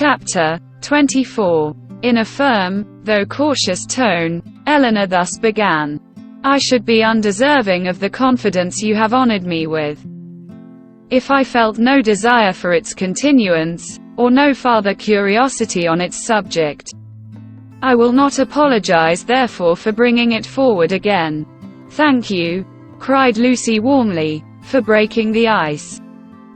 Chapter 24. In a firm, though cautious tone, Eleanor thus began. I should be undeserving of the confidence you have honored me with, if I felt no desire for its continuance, or no farther curiosity on its subject. I will not apologize therefore for bringing it forward again. Thank you, cried Lucy warmly, for breaking the ice.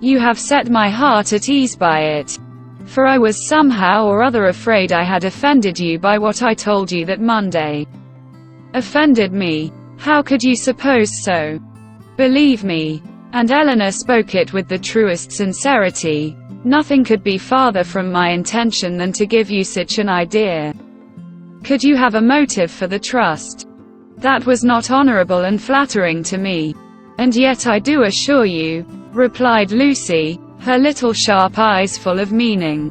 You have set my heart at ease by it. For I was somehow or other afraid I had offended you by what I told you that Monday. Offended me? How could you suppose so? Believe me, and Eleanor spoke it with the truest sincerity, nothing could be farther from my intention than to give you such an idea. Could you have a motive for the trust? That was not honorable and flattering to me. And yet I do assure you, replied Lucy, her little sharp eyes full of meaning.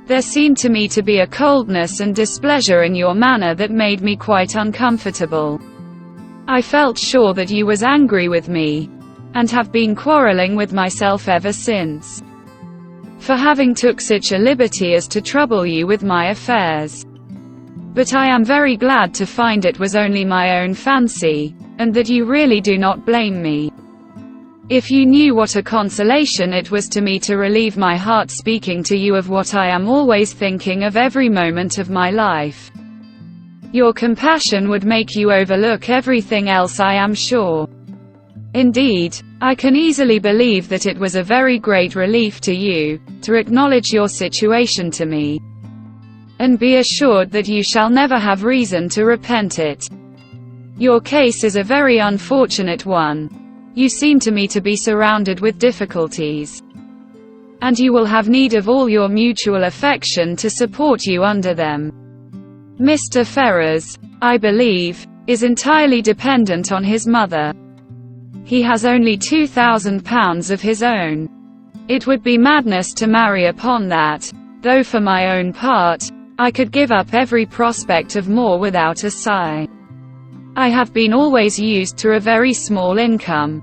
There seemed to me to be a coldness and displeasure in your manner that made me quite uncomfortable. I felt sure that you was angry with me, and have been quarreling with myself ever since, for having took such a liberty as to trouble you with my affairs. But I am very glad to find it was only my own fancy, and that you really do not blame me. If you knew what a consolation it was to me to relieve my heart speaking to you of what I am always thinking of every moment of my life. Your compassion would make you overlook everything else, I am sure. Indeed, I can easily believe that it was a very great relief to you, to acknowledge your situation to me. And be assured that you shall never have reason to repent it. Your case is a very unfortunate one. You seem to me to be surrounded with difficulties, and you will have need of all your mutual affection to support you under them. Mr. Ferrars, I believe, is entirely dependent on his mother. He has only £2,000 of his own. It would be madness to marry upon that, though for my own part, I could give up every prospect of more without a sigh. I have been always used to a very small income,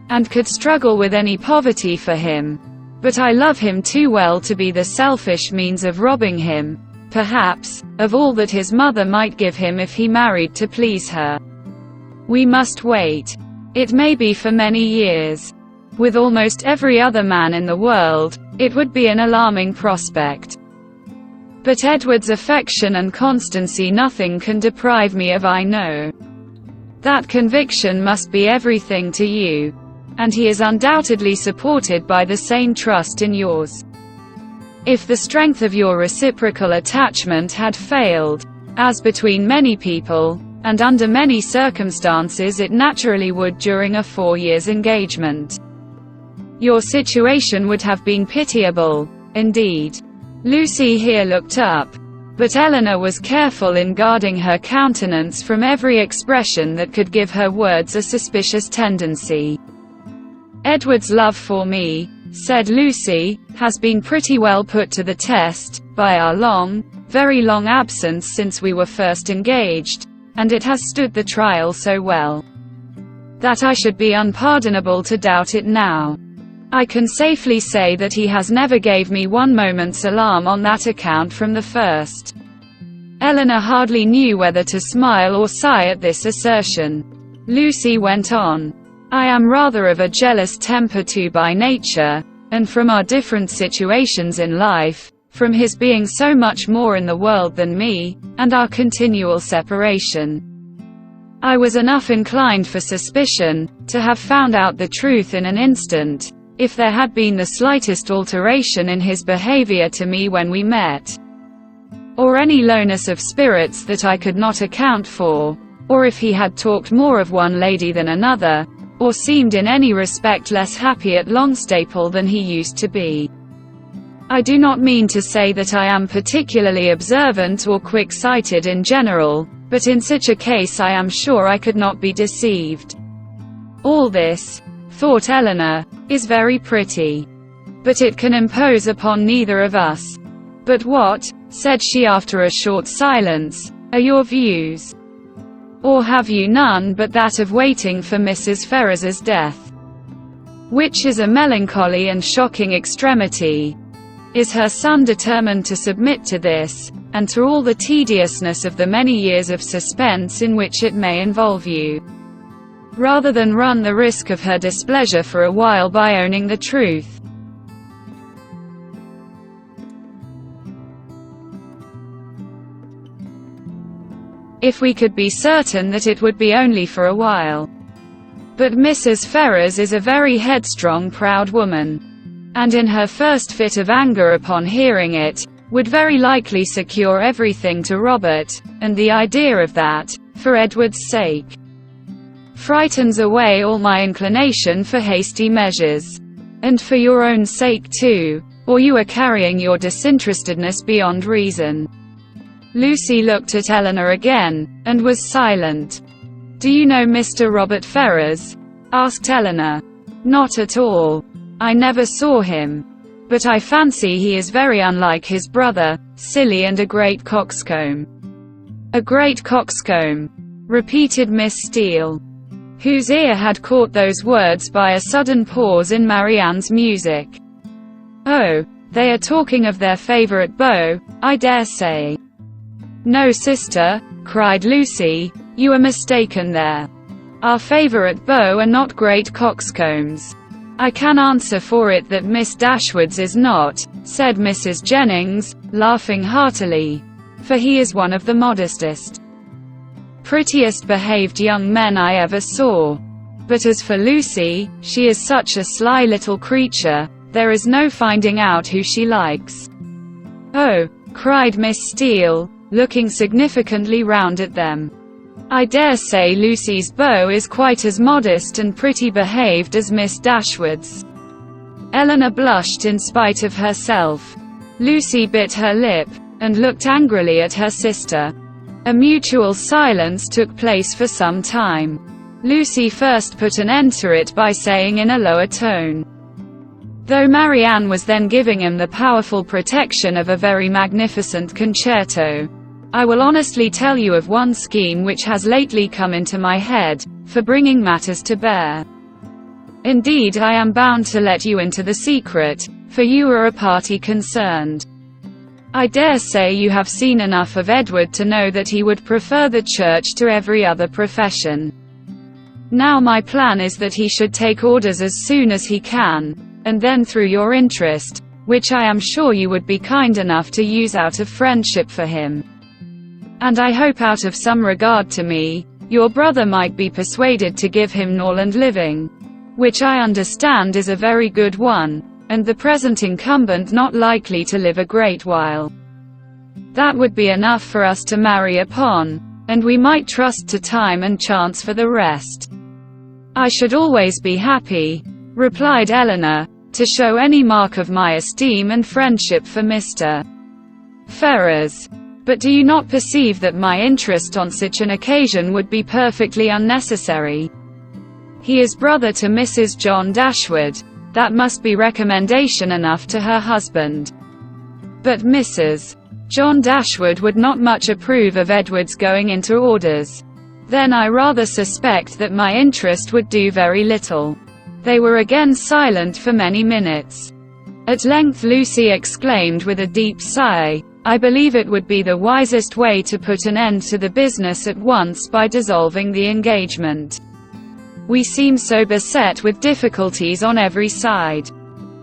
and could struggle with any poverty for him, but I love him too well to be the selfish means of robbing him, perhaps, of all that his mother might give him if he married to please her. We must wait. It may be for many years. With almost every other man in the world, it would be an alarming prospect. But Edward's affection and constancy nothing can deprive me of, I know. That conviction must be everything to you, and he is undoubtedly supported by the same trust in yours. If the strength of your reciprocal attachment had failed, as between many people, and under many circumstances it naturally would during a 4 years' engagement, your situation would have been pitiable, indeed. Lucy here looked up, but Eleanor was careful in guarding her countenance from every expression that could give her words a suspicious tendency. Edward's love for me, said Lucy, has been pretty well put to the test, by our long, very long absence since we were first engaged, and it has stood the trial so well, that I should be unpardonable to doubt it now. I can safely say that he has never gave me one moment's alarm on that account from the first. Eleanor hardly knew whether to smile or sigh at this assertion. Lucy went on. I am rather of a jealous temper too by nature, and from our different situations in life, from his being so much more in the world than me, and our continual separation, I was enough inclined for suspicion, to have found out the truth in an instant, if there had been the slightest alteration in his behavior to me when we met, or any lowness of spirits that I could not account for, or if he had talked more of one lady than another, or seemed in any respect less happy at Longstaple than he used to be. I do not mean to say that I am particularly observant or quick-sighted in general, but in such a case I am sure I could not be deceived. All this, thought Eleanor, is very pretty, but it can impose upon neither of us. But what, said she after a short silence, are your views? Or have you none but that of waiting for Mrs. Ferrars's death? Which is a melancholy and shocking extremity. Is her son determined to submit to this, and to all the tediousness of the many years of suspense in which it may involve you, rather than run the risk of her displeasure for a while by owning the truth? If we could be certain that it would be only for a while. But Mrs. Ferrars is a very headstrong, proud woman, and in her first fit of anger upon hearing it, would very likely secure everything to Robert, and the idea of that, for Edward's sake, frightens away all my inclination for hasty measures. And for your own sake too, or you are carrying your disinterestedness beyond reason." Lucy looked at Eleanor again, and was silent. "Do you know Mr. Robert Ferrars?" asked Eleanor. "Not at all. I never saw him. But I fancy he is very unlike his brother, silly and a great coxcomb." "A great coxcomb," repeated Miss Steele, whose ear had caught those words by a sudden pause in Marianne's music. "Oh, they are talking of their favourite beau, I dare say." "No, sister," cried Lucy, "you are mistaken there. Our favourite beaux are not great coxcombs." "I can answer for it that Miss Dashwood's is not," said Mrs. Jennings, laughing heartily, "for he is one of the modestest, prettiest behaved young men I ever saw. But as for Lucy, she is such a sly little creature, there is no finding out who she likes." "Oh," cried Miss Steele, looking significantly round at them, "I dare say Lucy's beau is quite as modest and pretty behaved as Miss Dashwood's." Eleanor blushed in spite of herself. Lucy bit her lip, and looked angrily at her sister. A mutual silence took place for some time. Lucy first put an end to it by saying in a lower tone, though Marianne was then giving him the powerful protection of a very magnificent concerto, "I will honestly tell you of one scheme which has lately come into my head, for bringing matters to bear. Indeed, I am bound to let you into the secret, for you are a party concerned. I dare say you have seen enough of Edward to know that he would prefer the church to every other profession. Now my plan is that he should take orders as soon as he can, and then through your interest, which I am sure you would be kind enough to use out of friendship for him, and I hope out of some regard to me, your brother might be persuaded to give him Norland living, which I understand is a very good one, and the present incumbent not likely to live a great while. That would be enough for us to marry upon, and we might trust to time and chance for the rest." "I should always be happy," replied Eleanor, "to show any mark of my esteem and friendship for Mr. Ferrars. But do you not perceive that my interest on such an occasion would be perfectly unnecessary? He is brother to Mrs. John Dashwood, that must be recommendation enough to her husband. But Mrs. John Dashwood would not much approve of Edward's going into orders. Then I rather suspect that my interest would do very little." They were again silent for many minutes. At length Lucy exclaimed with a deep sigh, "I believe it would be the wisest way to put an end to the business at once by dissolving the engagement. We seem so beset with difficulties on every side,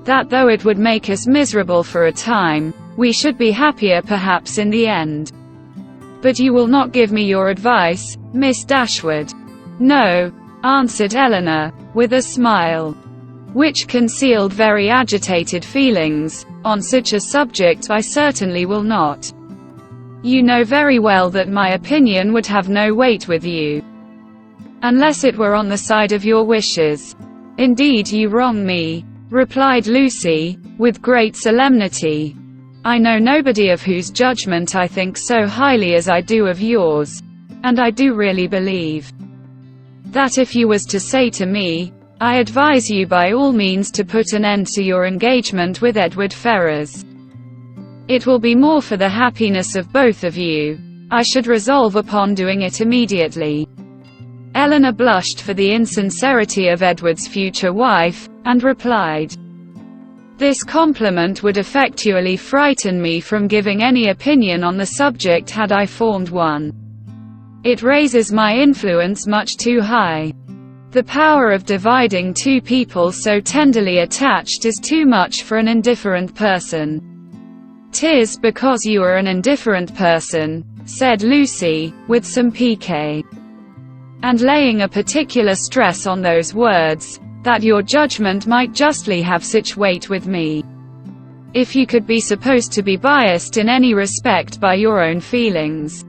that though it would make us miserable for a time, we should be happier perhaps in the end. But you will not give me your advice, Miss Dashwood?" "No," answered Eleanor, with a smile, which concealed very agitated feelings, "on such a subject I certainly will not. You know very well that my opinion would have no weight with you, unless it were on the side of your wishes." "Indeed you wrong me," replied Lucy, with great solemnity. "I know nobody of whose judgment I think so highly as I do of yours, and I do really believe that if you was to say to me, 'I advise you by all means to put an end to your engagement with Edward Ferrars. It will be more for the happiness of both of you,' I should resolve upon doing it immediately." Eleanor blushed for the insincerity of Edward's future wife, and replied, This compliment would effectually frighten me from giving any opinion on the subject had I formed one. It raises my influence much too high. The power of dividing two people so tenderly attached is too much for an indifferent person. "'Tis because you are an indifferent person," said Lucy, with some pique, and laying a particular stress on those words, "that your judgment might justly have such weight with me. If you could be supposed to be biased in any respect by your own feelings,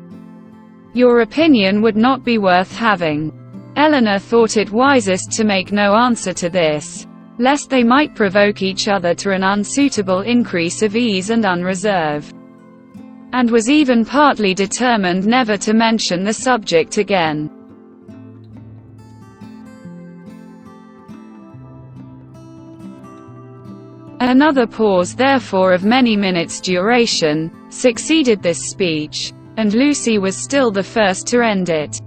your opinion would not be worth having." Eleanor thought it wisest to make no answer to this, lest they might provoke each other to an unsuitable increase of ease and unreserve, and was even partly determined never to mention the subject again. Another pause therefore of many minutes' duration, succeeded this speech, and Lucy was still the first to end it.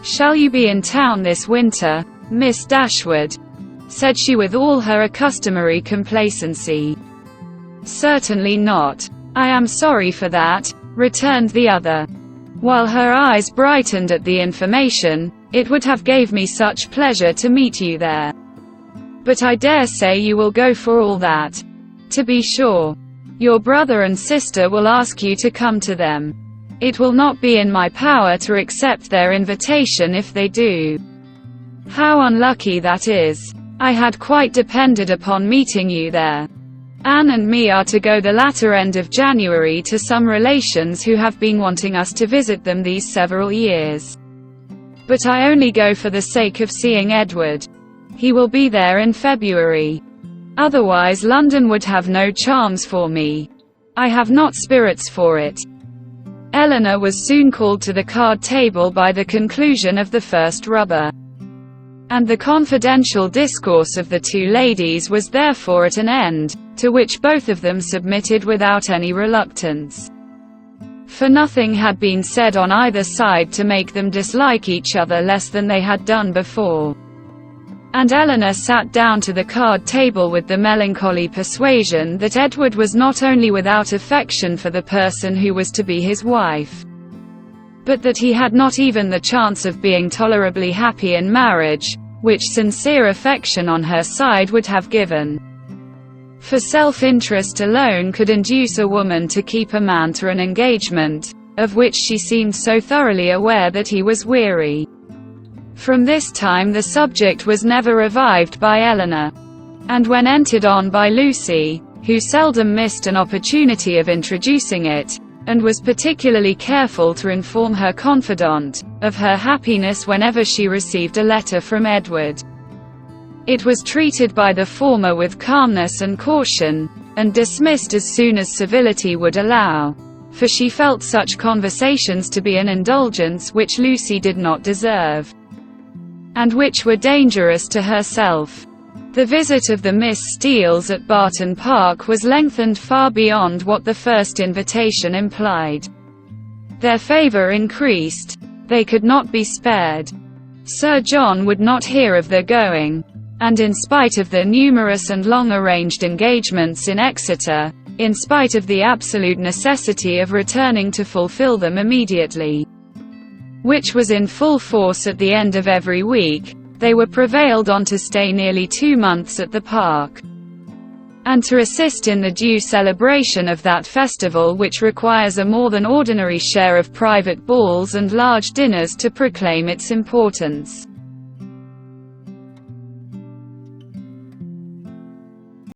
"Shall you be in town this winter, Miss Dashwood?" said she with all her customary complacency. "Certainly not. I am sorry for that," returned the other, while her eyes brightened at the information. "It would have gave me such pleasure to meet you there. But I dare say you will go for all that. To be sure, your brother and sister will ask you to come to them. It will not be in my power to accept their invitation if they do. How unlucky that is. I had quite depended upon meeting you there. Anne and me are to go the latter end of January to some relations who have been wanting us to visit them these several years. But I only go for the sake of seeing Edward. He will be there in February. Otherwise London would have no charms for me. I have not spirits for it." Eleanor was soon called to the card table by the conclusion of the first rubber, and the confidential discourse of the two ladies was therefore at an end, to which both of them submitted without any reluctance. For nothing had been said on either side to make them dislike each other less than they had done before. And Eleanor sat down to the card table with the melancholy persuasion that Edward was not only without affection for the person who was to be his wife, but that he had not even the chance of being tolerably happy in marriage, which sincere affection on her side would have given. For self-interest alone could induce a woman to keep a man to an engagement, of which she seemed so thoroughly aware that he was weary. From this time the subject was never revived by Eleanor, and when entered on by Lucy, who seldom missed an opportunity of introducing it, and was particularly careful to inform her confidant of her happiness whenever she received a letter from Edward, it was treated by the former with calmness and caution, and dismissed as soon as civility would allow, for she felt such conversations to be an indulgence which Lucy did not deserve, and which were dangerous to herself. The visit of the Miss Steeles at Barton Park was lengthened far beyond what the first invitation implied. Their favour increased. They could not be spared. Sir John would not hear of their going, and in spite of their numerous and long-arranged engagements in Exeter, in spite of the absolute necessity of returning to fulfil them immediately, which was in full force at the end of every week, they were prevailed on to stay nearly 2 months at the park, and to assist in the due celebration of that festival which requires a more than ordinary share of private balls and large dinners to proclaim its importance.